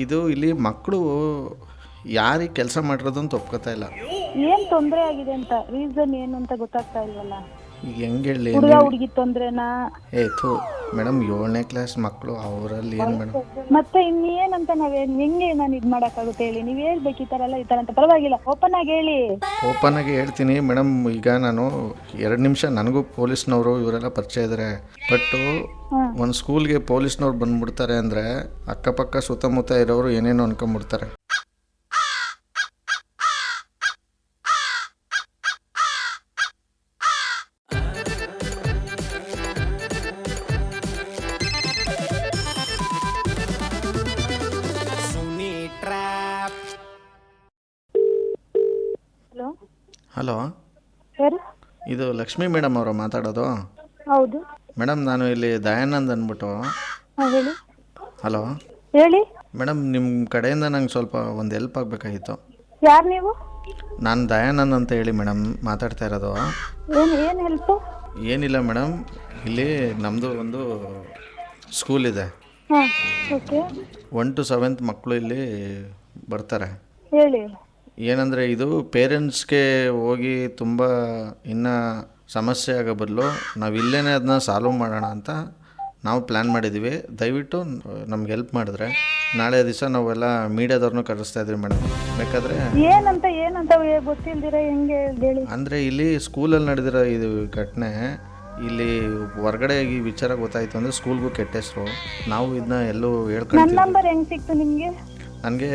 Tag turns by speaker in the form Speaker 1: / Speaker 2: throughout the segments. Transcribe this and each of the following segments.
Speaker 1: ಇದು ಇಲ್ಲಿ ಮಕ್ಕಳು ಯಾರಿಗೆ ಕೆಲಸ ಮಾಡಿರೋದು ಅಂತ ಒಪ್ಕೋತಾ ಇಲ್ಲ.
Speaker 2: ಏನ್ ತೊಂದ್ರೆ ಆಗಿದೆ ಅಂತ ರೀಸನ್ ಏನು ಅಂತ ಗೊತ್ತಾಗ್ತಾ ಇಲ್ವಲ್ಲ.
Speaker 1: ಈಗ ಹೆಂಗೆ ಹೇಳಿ
Speaker 2: ಹುಡುಗ ಹುಡುಗಿ ತೊಂದ್ರೆನಾ?
Speaker 1: ಮೇಡಮ್ 7ನೇ ಕ್ಲಾಸ್ ಮಕ್ಕಳು, ಅವರಲ್ಲಿ ಏನು ಮೇಡಮ್?
Speaker 2: ಮತ್ತೆ ಇನ್ನೇನಂತ ಹೆಂಗೆ ನಾನು ಇದು ಮಾಡೋಕ್ಕಾಗುತ್ತೆ ಹೇಳಿ? ನೀವು ಹೇಳ್ಬೇಕು ಈ ಥರ ಎಲ್ಲ ಈ ಥರ ಅಂತ. ಪರವಾಗಿಲ್ಲ, ಓಪನ್ ಆಗಿ ಹೇಳಿ.
Speaker 1: ಓಪನ್ ಆಗಿ ಹೇಳ್ತೀನಿ ಮೇಡಮ್. ಈಗ ನಾನು 2 ನಿಮಿಷ, ನನಗೂ ಪೊಲೀಸ್ನವರು ಇವರೆಲ್ಲ ಪರಿಚಯ ಇದ್ದಾರೆ. ಬಟ್ಟು ಒಂದು ಸ್ಕೂಲ್ಗೆ ಪೊಲೀಸ್ನವ್ರು ಬಂದ್ಬಿಡ್ತಾರೆ ಅಂದರೆ ಅಕ್ಕಪಕ್ಕ ಸುತ್ತಮುತ್ತ ಇರೋರು ಏನೇನೋ ಅನ್ಕೊಂಬಿಡ್ತಾರೆ.
Speaker 2: ಹಲೋ
Speaker 1: ಹಲೋ,
Speaker 2: ಯಾರು?
Speaker 1: ಇದು ಲಕ್ಷ್ಮೀ ಮೇಡಮ್ ಅವರು ಮಾತಾಡೋದು?
Speaker 2: ಹೌದು.
Speaker 1: ಮೇಡಮ್ ನಾನು ಇಲ್ಲಿ ದಯಾನಂದ್ ಅಂದ್ಬಿಟ್ಟು.
Speaker 2: ಹೇಳಿ.
Speaker 1: ಹಲೋ
Speaker 2: ಹೇಳಿ
Speaker 1: ಮೇಡಮ್, ನಿಮ್ಮ ಕಡೆಯಿಂದ ನಂಗೆ ಸ್ವಲ್ಪ ಒಂದು ಹೆಲ್ಪ್ ಆಗಬೇಕಾಗಿತ್ತು.
Speaker 2: ಯಾರು ನೀವು?
Speaker 1: ನಾನು ದಯಾನಂದ್ ಅಂತ ಹೇಳಿ ಮೇಡಮ್ ಮಾತಾಡ್ತಾ ಇರೋದು.
Speaker 2: ಏನು ಹೆಲ್ಪು?
Speaker 1: ಏನಿಲ್ಲ ಮೇಡಮ್, ಇಲ್ಲಿ ನಮ್ಮದು ಒಂದು ಸ್ಕೂಲ್ ಇದೆ.
Speaker 2: ಹಾಂ, ಓಕೆ.
Speaker 1: 1 to 7th ಮಕ್ಕಳು ಇಲ್ಲಿ ಬರ್ತಾರೆ.
Speaker 2: ಹೇಳಿ.
Speaker 1: ಏನಂದರೆ ಇದು ಪೇರೆಂಟ್ಸ್ಗೆ ಹೋಗಿ ತುಂಬ ಇನ್ನೂ ಸಮಸ್ಯೆ ಆಗೋ ಬದಲು ನಾವು ಇಲ್ಲೇ ಅದನ್ನ ಸಾಲ್ವ್ ಮಾಡೋಣ ಅಂತ ನಾವು ಪ್ಲ್ಯಾನ್ ಮಾಡಿದ್ದೀವಿ. ದಯವಿಟ್ಟು ನಮ್ಗೆ ಹೆಲ್ಪ್ ಮಾಡಿದ್ರೆ ನಾಳೆ ದಿವಸ ನಾವೆಲ್ಲ ಮೀಡಿಯಾದವ್ರನ್ನೂ ಕರೆಸ್ತಾ ಇದ್ದೀವಿ ಮೇಡಮ್. ಬೇಕಾದರೆ
Speaker 2: ಏನಂತ ಗೊತ್ತಿಲ್ದಿರ ಹೆಂಗೆ ಹೇಳಿ?
Speaker 1: ಅಂದರೆ ಇಲ್ಲಿ ಸ್ಕೂಲಲ್ಲಿ ನಡೆದಿರೋ ಇದು ಘಟನೆ ಇಲ್ಲಿ ಹೊರಗಡೆ ಈ ವಿಚಾರ ಗೊತ್ತಾಯಿತು ಅಂದರೆ ಸ್ಕೂಲ್ಗೂ ಕೆಟ್ಟ ಹೆಸರು. ನಾವು ಇದನ್ನ ಎಲ್ಲೂ
Speaker 2: ನನ್ನ
Speaker 1: ಹೇಳ್ಕೊಂತೀವಿ.
Speaker 2: ನಂಬರ್ ಹೆಂಗೆ ಸಿಕ್ತು ನಿಮಗೆ?
Speaker 1: ನನಗೆ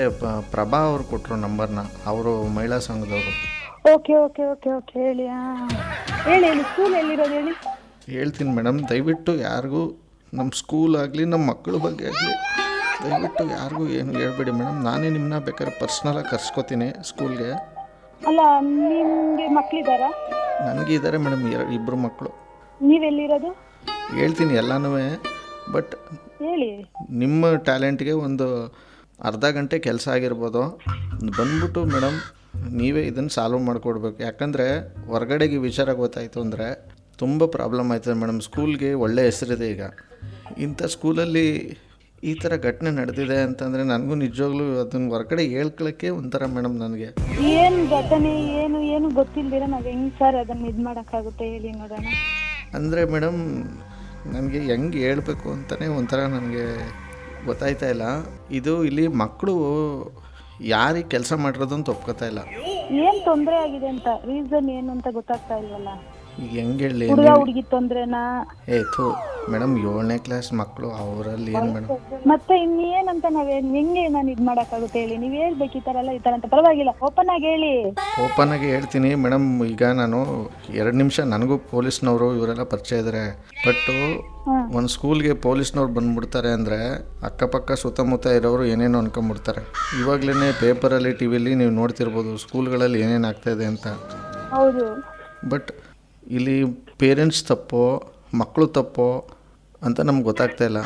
Speaker 1: ಪ್ರಭಾ ಅವ್ರು ಕೊಟ್ಟರು ನಂಬರ್ನ. ಅವರು ಮಹಿಳಾ ಸಂಘದವರು.
Speaker 2: ಓಕೆ ಓಕೆ ಓಕೆ ಓಕೆ ಹೇಳಿ. ಹೇಳಿ ಹೇಳಿ. ಸ್ಕೂಲ್ ಎಲ್ಲಿರೋದು ಹೇಳಿ?
Speaker 1: ಹೇಳ್ತೀನಿ ಮೇಡಮ್. ದಯವಿಟ್ಟು ಯಾರಿಗೂ ನಮ್ಮ ಸ್ಕೂಲ್ ಆಗಲಿ ನಮ್ಮ ಮಕ್ಕಳ ಬಗ್ಗೆ ಆಗಲಿ ದಯವಿಟ್ಟು ಯಾರಿಗೂ ಏನು ಹೇಳ್ಬೇಡಿ ಮೇಡಮ್. ನಾನೇ ನಿಮ್ಮನ್ನ ಬೇಕಾದ್ರೆ ಪರ್ಸ್ನಲಾಗಿ ಕರ್ಸ್ಕೊತೀನಿ ಸ್ಕೂಲ್ಗೆ.
Speaker 2: ಅಲ್ಲ, ನಿಮಗೆ ಮಕ್ಕಳಿದ್ದಾರಾ?
Speaker 1: ನನಗೆ ಇದ್ದಾರೆ ಮೇಡಮ್, 2 ಮಕ್ಕಳು.
Speaker 2: ನೀವೆಲ್ಲಿರೋದು?
Speaker 1: ಹೇಳ್ತೀನಿ ಎಲ್ಲನೂ. ಬಟ್
Speaker 2: ಹೇಳಿ.
Speaker 1: ನಿಮ್ಮ ಟ್ಯಾಲೆಂಟ್ಗೆ ಒಂದು ಅರ್ಧ ಗಂಟೆ ಕೆಲಸ ಆಗಿರ್ಬೋದು. ಬಂದ್ಬಿಟ್ಟು ಮೇಡಮ್ ನೀವೇ ಇದನ್ನು ಸಾಲ್ವ್ ಮಾಡಿಕೊಡ್ಬೇಕು. ಯಾಕಂದರೆ ಹೊರಗಡೆಗೆ ವಿಚಾರ ಗೊತ್ತಾಯಿತು ಅಂದರೆ ತುಂಬ ಪ್ರಾಬ್ಲಮ್ ಆಯ್ತದೆ ಮೇಡಮ್. ಸ್ಕೂಲ್ಗೆ ಒಳ್ಳೆ ಹೆಸರಿದೆ. ಈಗ ಇಂಥ ಸ್ಕೂಲಲ್ಲಿ ಈ ಥರ ಘಟನೆ ನಡೆದಿದೆ ಅಂತಂದರೆ ನನಗೂ ನಿಜವಾಗ್ಲೂ ಅದನ್ನು ಹೊರಗಡೆ ಹೇಳ್ಕೊಳ್ಳೋಕ್ಕೆ ಒಂಥರ ಮೇಡಮ್ ನನಗೆ.
Speaker 2: ಏನು ಘಟನೆ ಏನು ಗೊತ್ತಿಲ್ದಿರ ನಾವು ಹೆಂಗೆ ಸರ್ ಅದನ್ನು ಇದು ಮಾಡೋಕ್ಕಾಗುತ್ತೆ ಹೇಳಿ ನೋಡೋಣ.
Speaker 1: ಅಂದರೆ ಮೇಡಮ್ ನನಗೆ ಹೆಂಗೆ ಹೇಳ್ಬೇಕು ಅಂತಲೇ ಒಂಥರ ನನಗೆ ಗೊತ್ತಾಯ್ತಾ ಇಲ್ಲ. ಇದು ಇಲ್ಲಿ ಮಕ್ಕಳು ಯಾರಿಗೆ ಕೆಲಸ ಮಾಡಿರೋದು ಅಂತ ಒಪ್ಕೋತಾ ಇಲ್ಲ.
Speaker 2: ಏನು ತೊಂದರೆ ಆಗಿದೆ ಅಂತ ರೀಸನ್ ಏನು ಅಂತ ಗೊತ್ತಾಗ್ತಾ ಇಲ್ವಲ್ಲ.
Speaker 1: ಈಗ ಹೆಂಗೆ ಹೇಳಿ?
Speaker 2: ಹುಡುಗ ಹುಡುಗಿ ತೊಂದ್ರೆನಾ?
Speaker 1: ಮೇಡಮ್ 7ನೇ ಕ್ಲಾಸ್ ಮಕ್ಕಳು, ಅವರಲ್ಲಿ ಏನು ಮೇಡಮ್?
Speaker 2: ಮತ್ತೆ ಇನ್ನೇನಂತ ಹೆಂಗೆ ನಾನು ಇದು ಮಾಡೋಕ್ಕಾಗುತ್ತೆ ಹೇಳಿ? ನೀವು ಹೇಳ್ಬೇಕು ಈ ಥರ ಎಲ್ಲ ಈ ಥರ ಅಂತ. ಪರವಾಗಿಲ್ಲ, ಓಪನ್ ಆಗಿ ಹೇಳಿ.
Speaker 1: ಓಪನ್ ಆಗಿ ಹೇಳ್ತೀನಿ ಮೇಡಮ್. ಈಗ ನಾನು 2 ನಿಮಿಷ, ನನಗೂ ಪೊಲೀಸ್ನವರು ಇವರೆಲ್ಲ ಪರಿಚಯ ಇದ್ದಾರೆ. ಬಟ್ಟು ಒಂದು ಸ್ಕೂಲ್ಗೆ ಪೊಲೀಸ್ನವ್ರು ಬಂದ್ಬಿಡ್ತಾರೆ ಅಂದರೆ ಅಕ್ಕಪಕ್ಕ ಸುತ್ತಮುತ್ತ ಇರೋರು ಏನೇನೋ ಅನ್ಕೊಂಬಿಡ್ತಾರೆ. ಇವಾಗಲೇ ಪೇಪರಲ್ಲಿ ಟಿವಿಲಿ ನೀವು ನೋಡ್ತಿರ್ಬೋದು ಸ್ಕೂಲ್ಗಳಲ್ಲಿ ಏನೇನು ಆಗ್ತಾಯಿದೆ ಅಂತ.
Speaker 2: ಹೌದು.
Speaker 1: ಬಟ್ ಇಲ್ಲಿ ಪೇರೆಂಟ್ಸ್ ತಪ್ಪೋ ಮಕ್ಕಳು ತಪ್ಪೋ ಅಂತ ನಮ್ಗೆ ಗೊತ್ತಾಗ್ತಾ ಇಲ್ಲ.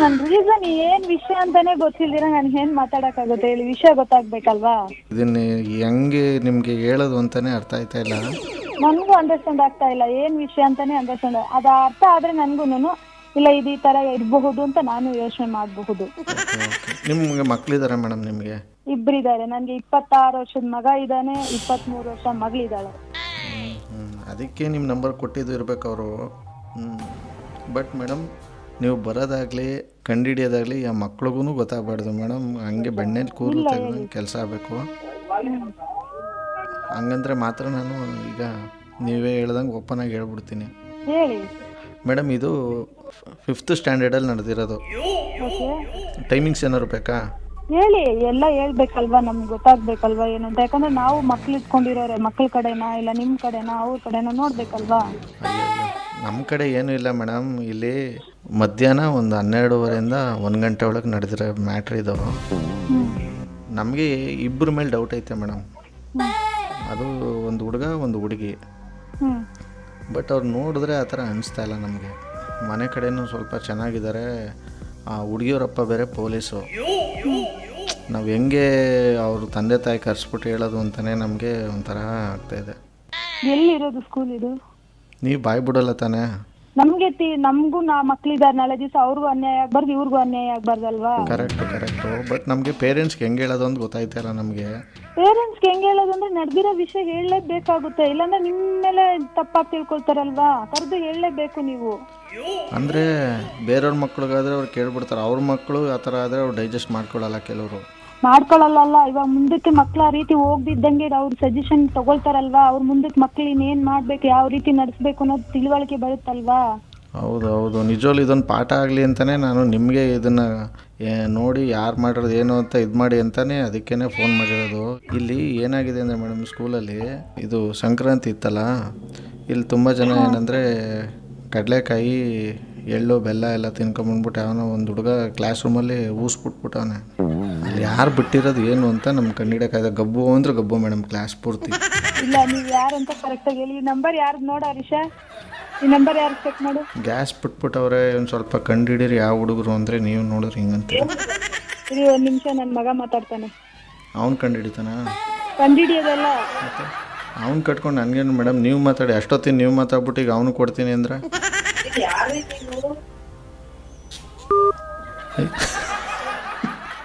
Speaker 2: ನನ್ನ ರೀಸನ್ ಏನು ವಿಷಯ ಅಂತಾನೆ ಗೊತ್ತಿಲ್ದಿರ ನಾನು ಏನು ಮಾತಾಡೋಕ್ಕಾಗುತ್ತೆ ಹೇಳಿ? ವಿಷಯ ಗೊತ್ತಾಗ್ಬೇಕಲ್ವಾ?
Speaker 1: ಇದನ್ನು ಹೆಂಗೆ ನಿಮಗೆ ಹೇಳೋದು ಅಂತಲೇ ಅರ್ಥ ಆಯ್ತಾ ಇಲ್ಲ.
Speaker 2: ನನಗೂ ಅಂಡರ್ಸ್ಟ್ಯಾಂಡ್ ಆಗ್ತಾ ಇಲ್ಲ ಏನು ವಿಷಯ ಅಂತಾನೆ ಅಂಡರ್ಸ್ಟ್ಯಾಂಡ್. ಅದು ಅರ್ಥ ಆದರೆ ನನಗೂ ಇಲ್ಲ ಇದು ಈ ಥರ ಇರಬಹುದು ಅಂತ ನಾನು ಯೋಚನೆ ಮಾಡಬಹುದು.
Speaker 1: ನಿಮ್ಗೆ ಮಕ್ಕಳಿದ್ದಾರೆ ಮೇಡಮ್? ನಿಮಗೆ
Speaker 2: 2 ಇದ್ದಾರೆ. ನನಗೆ 26 ವರ್ಷದ ಮಗ ಇದ್ದಾನೆ, 23 ವರ್ಷ ಮಗಳಿದ್ದಾಳೆ.
Speaker 1: ಅದಕ್ಕೆ ನಿಮ್ಮ ನಂಬರ್ ಕೊಟ್ಟಿದ್ದು ಇರಬೇಕು ಅವರು. ಬಟ್ ಮೇಡಮ್ ನೀವು ಬರೋದಾಗಲಿ ಕಂಡುಹಿಡಿಯೋದಾಗಲಿ ಆ ಮಕ್ಳಿಗೂ ಗೊತ್ತಾಗಬಾರ್ದು ಮೇಡಮ್. ಹಂಗೆ ಬೆಣ್ಣೆಲಿ ಕೂರು ತೆಗೆದು ಕೆಲಸ ಆಗಬೇಕು. ಹಂಗಂದ್ರೆ ಮಾತ್ರ ನಾನು ಈಗ ನೀವೇ ಹೇಳ್ದಂಗೆ ಓಪನ್ ಆಗಿ ಹೇಳ್ಬಿಡ್ತೀನಿ.
Speaker 2: ಹೇಳಿ
Speaker 1: ಮೇಡಮ್. ಇದು 5th ಸ್ಟ್ಯಾಂಡರ್ಡಲ್ಲಿ ನಡೆದಿರೋದು. ಟೈಮಿಂಗ್ಸ್ ಏನಾದ್ರು ಬೇಕಾ?
Speaker 2: ಹೇಳಿ. ಎಲ್ಲ ಹೇಳ್ಬೇಕಲ್ವಾ, ನಮ್ಗೆ ಗೊತ್ತಾಗ್ಬೇಕಲ್ವಾ ಏನು ಅಂತ. ಯಾಕಂದ್ರೆ ನಾವು ಮಕ್ಳು ಇಟ್ಕೊಂಡಿರೋರೆ, ಮಕ್ಳ ಕಡೆನಾ ಇಲ್ಲ ನಿಮ್ಮ ಕಡೆನಾ ಅವ್ರ ಕಡೆನಾ ನೋಡ್ಬೇಕಲ್ವಾ.
Speaker 1: ನಮ್ಮ ಕಡೆ ಏನೂ ಇಲ್ಲ ಮೇಡಮ್. ಇಲ್ಲಿ ಮಧ್ಯಾಹ್ನ ಒಂದು 12:30ಇಂದ 1 ಗಂಟೆ ಒಳಗೆ ನಡೆದಿರೋ ಮ್ಯಾಟ್ರ್ ಇದು. ನಮಗೆ 2 ಮೇಲೆ ಡೌಟ್ ಐತೆ ಮೇಡಮ್. ಅದು ಒಂದು ಹುಡುಗ ಒಂದು ಹುಡುಗಿ. ಬಟ್ ಅವ್ರು ನೋಡಿದ್ರೆ ಆ ಥರ ಅನಿಸ್ತಾ ಇಲ್ಲ ನಮಗೆ. ಮನೆ ಕಡೆನೂ ಸ್ವಲ್ಪ ಚೆನ್ನಾಗಿದ್ದಾರೆ. ಆ ಹುಡುಗಿಯವರಪ್ಪ ಬೇರೆ ಪೊಲೀಸು. ನಾವು ಹೆಂಗೆ ಅವ್ರ ತಂದೆ ತಾಯಿ ಕರೆಸ್ಬಿಟ್ಟು ಹೇಳೋದು ಅಂತಲೇ ನಮಗೆ ಒಂಥರ ಆಗ್ತಾಯಿದೆ.
Speaker 2: ಎಲ್ಲಿರೋದು ಸ್ಕೂಲ್ ಇದು?
Speaker 1: ನೀವು ಬಾಯ್ ಬಿಡೋಲ್ಲ ತಾನೇ?
Speaker 2: ನಮಗೂ ಮಕ್ಳಿದಾರೆ, ನಾಳೆ ದಿವಸ ಅವ್ರಿಗೂ ಅನ್ಯಾಯ ಆಗ್ಬಾರ್ದು, ಇವ್ರಿಗೂ ಅನ್ಯಾಯ ಆಗ್ಬಾರ್ದಲ್ವಾ?
Speaker 1: ಕರೆಕ್ಟು. ಬಟ್ ನಮಗೆ ಪೇರೆಂಟ್ಸ್ಗೆ ಹೆಂಗೆ ಹೇಳೋದು ಅಂತ ಗೊತ್ತಾಯ್ತಾರ ನಮಗೆ.
Speaker 2: ಪೇರೆಂಟ್ಸ್ಗೆ ಹೆಂಗೆ ಹೇಳೋದು ಅಂದ್ರೆ ನಡೆದಿರೋ ವಿಷಯ ಹೇಳಲೇಬೇಕಾಗುತ್ತೆ, ಇಲ್ಲಾಂದ್ರೆ ನಿಮ್ಮ ಮೇಲೆ ತಪ್ಪಾಗಿ ತಿಳ್ಕೊಳ್ತಾರಲ್ವಾ. ಕರೆದು ಹೇಳಲೇಬೇಕು ನೀವು.
Speaker 1: ಅಂದರೆ ಬೇರೆಯವ್ರ ಮಕ್ಳಿಗಾದ್ರೆ ಅವ್ರು ಕೇಳ್ಬಿಡ್ತಾರೆ, ಅವ್ರ ಮಕ್ಕಳು ಆ ಥರ ಆದರೆ ಅವ್ರು ಡೈಜೆಸ್ಟ್ ಮಾಡ್ಕೊಳ್ಳಲ್ಲ ಕೆಲವರು.
Speaker 2: ಮಾಡ್ಕೊಳ್ಳಲ್ಲ. ಇವಾಗ ಮುಂದಕ್ಕೆ ಮಕ್ಳು ಆ ರೀತಿ ಹೋಗ್ದಿದ್ದಂಗೆ ಅವ್ರ ಸಜೆಷನ್ ತಗೊಳ್ತಾರಲ್ವಾ, ಅವ್ರ ಮುಂದಕ್ಕೆ ಮಕ್ಳು ಇನ್ನೇನು ಮಾಡ್ಬೇಕು, ಯಾವ ರೀತಿ ನಡೆಸ್ಬೇಕು ಅನ್ನೋದು ತಿಳುವಳಿಕೆ ಬರುತ್ತಲ್ವಾ.
Speaker 1: ಹೌದು ನಿಜವಲ್ಲೂ ಇದೊಂದು ಪಾಠ ಆಗಲಿ ಅಂತಲೇ ನಾನು ನಿಮಗೆ ಇದನ್ನು ನೋಡಿ ಯಾರು ಮಾಡಿರೋದು ಏನು ಅಂತ ಇದು ಮಾಡಿ ಅಂತಲೇ ಅದಕ್ಕೇ ಫೋನ್ ಮಾಡಿರೋದು. ಇಲ್ಲಿ ಏನಾಗಿದೆ ಅಂದರೆ ಮೇಡಮ್, ಸ್ಕೂಲಲ್ಲಿ ಇದು ಸಂಕ್ರಾಂತಿ ಇತ್ತಲ್ಲ, ಇಲ್ಲಿ ತುಂಬ ಜನ ಏನಂದರೆ ಕಡಲೆಕಾಯಿ ಎಳ್ಳು ಬೆಲ್ಲ ಎಲ್ಲ ತಿನ್ಕೊಂಬಂದ್ಬಿಟ್ಟು ಅವನು ಒಂದು ಹುಡುಗ ಕ್ಲಾಸ್ ರೂಮಲ್ಲಿ ಊಸ್ಬಿಟ್ಬಿಟ್ಟವನೆ. ಅಲ್ಲಿ ಯಾರು ಬಿಟ್ಟಿರೋದು ಏನು ಅಂತ ನಮ್ಮ ಕಣ್ಣಿಡಕ್ಕಾಯ್ದ. ಗಬ್ಬು ಅಂದ್ರೆ ಗಬ್ಬು ಮೇಡಮ್, ಕ್ಲಾಸ್ ಪೂರ್ತಿ.
Speaker 2: ಇಲ್ಲ, ನೀವು ಯಾರಂತ ಕರೆಕ್ಟಾಗಿ ಹೇಳಿ. ಈ ನಂಬರ್ ಯಾರ್ದು ನೋಡ ಹರೀಶ, ಈ ನಂಬರ್ ಯಾರು ಚೆಕ್ ಮಾಡು.
Speaker 1: ಗ್ಯಾಸ್ ಬಿಟ್ಬಿಟ್ಟವ್ರೆ, ಒಂದು ಸ್ವಲ್ಪ ಕಂಡುಹಿಡೀರಿ ಯಾವ ಹುಡುಗರು ಅಂದರೆ ನೀವು ನೋಡಿದ್ರೆ ಹಿಂಗಂತ.
Speaker 2: ಇರಿ ಒಂದು ನಿಮಿಷ, ನನ್ನ ಮಗ ಮಾತಾಡ್ತಾನೆ.
Speaker 1: ಅವ್ನು ಕಂಡುಹಿಡಿತಾನ?
Speaker 2: ಕಂಡುಹಿಡಿಯೋದಲ್ಲ,
Speaker 1: ಮತ್ತೆ ಅವ್ನು ಕಟ್ಕೊಂಡು ನನಗೇನು ಮೇಡಮ್, ನೀವು ಮಾತಾಡಿ. ಅಷ್ಟೊತ್ತಿನ ನೀವು ಮಾತಾಡ್ಬಿಟ್ಟು ಈಗ ಅವನು ಕೊಡ್ತೀನಿ ಅಂದ್ರೆ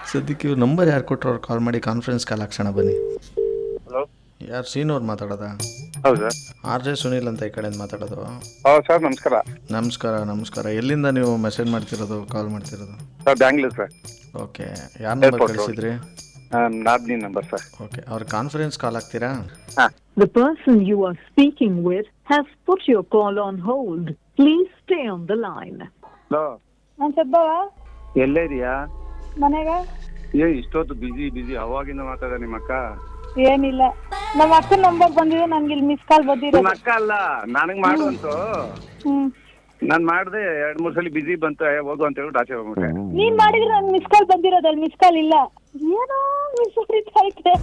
Speaker 1: ಸದ್ಯಕ್ಕೆ ಇವ್ರು ನಂಬರ್ ಯಾರು ಕೊಟ್ಟರು, ಅವ್ರು ಕಾಲ್ ಮಾಡಿ ಕಾನ್ಫರೆನ್ಸ್ ಕಾಲ್ ಹಾಕ್ಸೋಣ ಬನ್ನಿ.
Speaker 3: ಹಲೋ,
Speaker 1: ಯಾರು ಸೀನವ್ರು ಮಾತಾಡೋದಾ?
Speaker 3: ಹೌದು ಸರ್.
Speaker 1: RJ ಸುನೀಲ್ ಅಂತ ಈ ಕಡೆಯಿಂದ ಮಾತಾಡೋದು.
Speaker 3: ಹೌದು ಸರ್, ನಮಸ್ಕಾರ.
Speaker 1: ನಮಸ್ಕಾರ. ಎಲ್ಲಿಂದ ನೀವು ಮೆಸೇಜ್ ಮಾಡ್ತಿರೋದು, ಕಾಲ್ ಮಾಡ್ತಿರೋದು?
Speaker 3: Sir, Bangalore sir.
Speaker 1: ಓಕೆ, ಯಾರು ನಂಬರ್ ಕಳಿಸಿದ್ರಿ?
Speaker 3: ನಾದಿನಿ ನಂಬರ್ ಸರ್.
Speaker 1: ಓಕೆ, ಅವ್ರ ಕಾನ್ಫರೆನ್ಸ್ ಕಾಲ್ ಹಾಕ್ತೀರಾ?
Speaker 3: ಹಾಂ.
Speaker 4: The person you are speaking with has put your call on hold. Please stay on the line.
Speaker 3: Hello,
Speaker 2: ನಾನು ಸಬ್ಬವ
Speaker 3: ಎಲ್ಲೇ ಇದೆಯಾ?
Speaker 2: ಮನೆಗ.
Speaker 3: ಇಷ್ಟೊತ್ತು ಬಿಸಿ ಅವಾಗಿಂದ ಮಾತಾಡ ನಿಮ್ಮ ಅಕ್ಕ?
Speaker 2: ಏನಿಲ್ಲ, ನಮ್ಮ ಅಕ್ಕನ ನಂಬರ್ ಬಂದಿದೆ, ನನ್ಗೆ ಇಲ್ಲಿ ಮಿಸ್ ಕಾಲ್ ಬಂದಿರೋದು.
Speaker 3: ನಿಮ್ಮ ಅಕ್ಕ ಅಲ್ಲ, ನನಗೆ ಮಾಡುವಂತು. ನಾನು ಮಾಡಿದೆ 2-3 ಸಲ ಬಿಸಿ ಬಂತು, ಹೋಗು ಅಂತ ಹೇಳ್ಬಿಟ್ಟು ಆಚೆ ಹೋಗ್ಬಿಟ್ಟೆ.
Speaker 2: ನೀನ್ ಮಾಡಿದ್ರೆ ನನ್ ಮಿಸ್ ಕಾಲ್ ಬಂದಿರೋದಲ್ಲಿ ಮಿಸ್ ಕಾಲ್ ಇಲ್ಲ. ಏನೋ ಮಿಸ್ ಹೊಡಿತಾ ಐತೆ.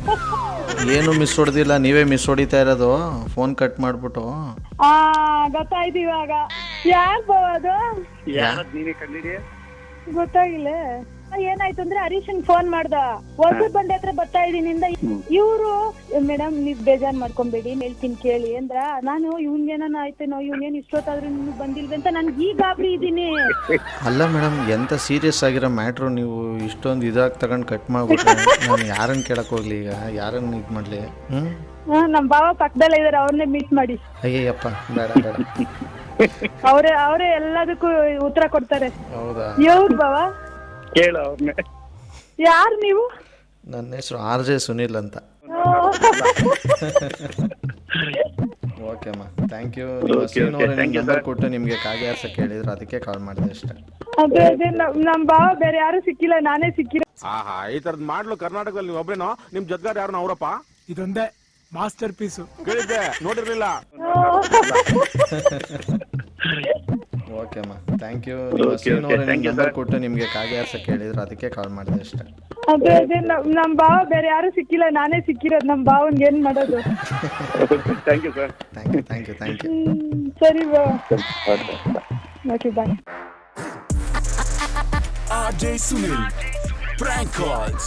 Speaker 1: ಏನು ಮಿಸ್ ಹೊಡೆದಿಲ್ಲ, ನೀವೇ ಮಿಸ್ ಹೊಡಿತಾ ಇರೋದು, ಫೋನ್ ಕಟ್ ಮಾಡ್ಬಿಟ್ಟು.
Speaker 2: ಗೊತ್ತಾಯ್ತು ಇವಾಗ. ಯಾರು ಬೋದು?
Speaker 3: ನೀನೇ ಕಂಡಿಡಿ?
Speaker 2: ಗೊತ್ತಾಗಿಲ್ಲ. ಏನಾಯ್ತು ಅಂದ್ರೆ ಹರೀಶನ್ ಫೋನ್ ಮಾಡ್ದ, ಹೊಸ ಬಂಡೆ ಹತ್ರ ಬರ್ತಾ ಇದೀನಿಂದ. ಇವ್ರು ಮೇಡಮ್ ನೀವ್ ಬೇಜಾರ್ ಮಾಡ್ಕೊಂಬೇಡಿ, ಹೇಳ್ತೀನಿ ಕೇಳಿ ಅಂದ್ರ. ನಾನು ಇವ್ನ್ಗೇನ ಆಯ್ತೇನೋ, ಇವ್ನೇನ್ ಇಷ್ಟೊತ್ತಾದ್ರೂ ನಿಮ್ಗೆ ಬಂದಿಲ್ವಿ ಅಂತ ನನ್ಗೆ ಈಗ ಗಾಬರಿ ಇದೀನಿ.
Speaker 1: ಅಲ್ಲ ಮೇಡಮ್, ಎಂತ ಸೀರಿಯಸ್ ಆಗಿರೋ ಮ್ಯಾಟ್ರು, ನೀವು ಇಷ್ಟೊಂದು ಇದಾಗಿ ತಗೊಂಡು ಕಟ್ ಮಾಡ್ಬಿಟ್ರೆ ನಾನು ಯಾರನ್ನು ಕೇಳಕ್ ಹೋಗ್ಲಿ, ಈಗ ಯಾರನ್ನು ಇದು ಮಾಡ್ಲಿ?
Speaker 2: ನಮ್ ಬಾವ ಪಕ್ಕದಲ್ಲೇ ಇದಾರೆ, ಅವ್ರನ್ನೇ ಮೀಟ್ ಮಾಡಿ.
Speaker 1: ಅಯ್ಯಪ್ಪ, ಬೇಡ.
Speaker 2: ಅವರೇ ಎಲ್ಲದಕ್ಕೂ ಉತ್ತರ ಕೊಡ್ತಾರೆ.
Speaker 1: ಹೌದಾ?
Speaker 2: ಇವ್ರು ಬಾವ
Speaker 3: ಕೇಳ ಅವ್ರನ್ನೇ.
Speaker 2: ಯಾರು ನೀವು?
Speaker 1: ನನ್ನ ಹೆಸರು RJ ಸುನೀಲ್ ಅಂತ. ಓಕೆ ಅಮ್ಮ, ಥ್ಯಾಂಕ್ ಯು. ನಂಬರ್ ಕೊಟ್ಟು ನಿಮಗೆ ಕಾಗೆ ಆರ್ಸಕ್ಕೆ ಹೇಳಿದ್ರು, ಅದಕ್ಕೆ ಕಾಲ್ ಮಾಡಿದೆ ಅಷ್ಟೇ.
Speaker 2: ಅದೇ ನಮ್ ಬಾವ ಬೇರೆ ಯಾರು ಸಿಕ್ಕಿಲ್ಲ, ನಾನೇ ಸಿಕ್ಕಿಲ್ಲ.
Speaker 5: ಈ ತರದ್ ಮಾಡ್ಲು ಕರ್ನಾಟಕದಲ್ಲಿ ನೀವು ಒಬ್ರೇನೋ? ನಿಮ್ ಜೊತೆಗಾರ ಯಾರು ಅವರಪ್ಪ?
Speaker 6: ಇದೊಂದೇ ಮಾಸ್ಟರ್ ಪೀಸು.
Speaker 5: ಕೇಳಿದ್ದೆ, ನೋಡಿರ್ಲಿಲ್ಲ.
Speaker 1: ಓಕೆ ಅಮ್ಮ, ಥ್ಯಾಂಕ್ ಯು. ನಂಬರ್ ಕೊಟ್ಟು ನಿಮಗೆ ಕಾಗೆ ಆರ್ಸಕ್ಕೆ ಹೇಳಿದ್ರು, ಅದಕ್ಕೆ ಕಾಲ್ ಮಾಡಿದೆ ಅಷ್ಟೇ.
Speaker 2: ಅದೇ ನಮ್ ಬಾವ ಬೇರೆ ಯಾರು ಸಿಕ್ಕಿಲ್ಲ, ನಾನೇ ಸಿಕ್ಕಿರೋದು. ನಮ್ ಬಾವನ್ಗೆ ಏನ್ ಮಾಡೋದು?
Speaker 3: Thank you sir.
Speaker 1: Thank you.
Speaker 2: ಸರಿ ಬಾವ, okay bye.
Speaker 7: RJ Sunil, prank calls.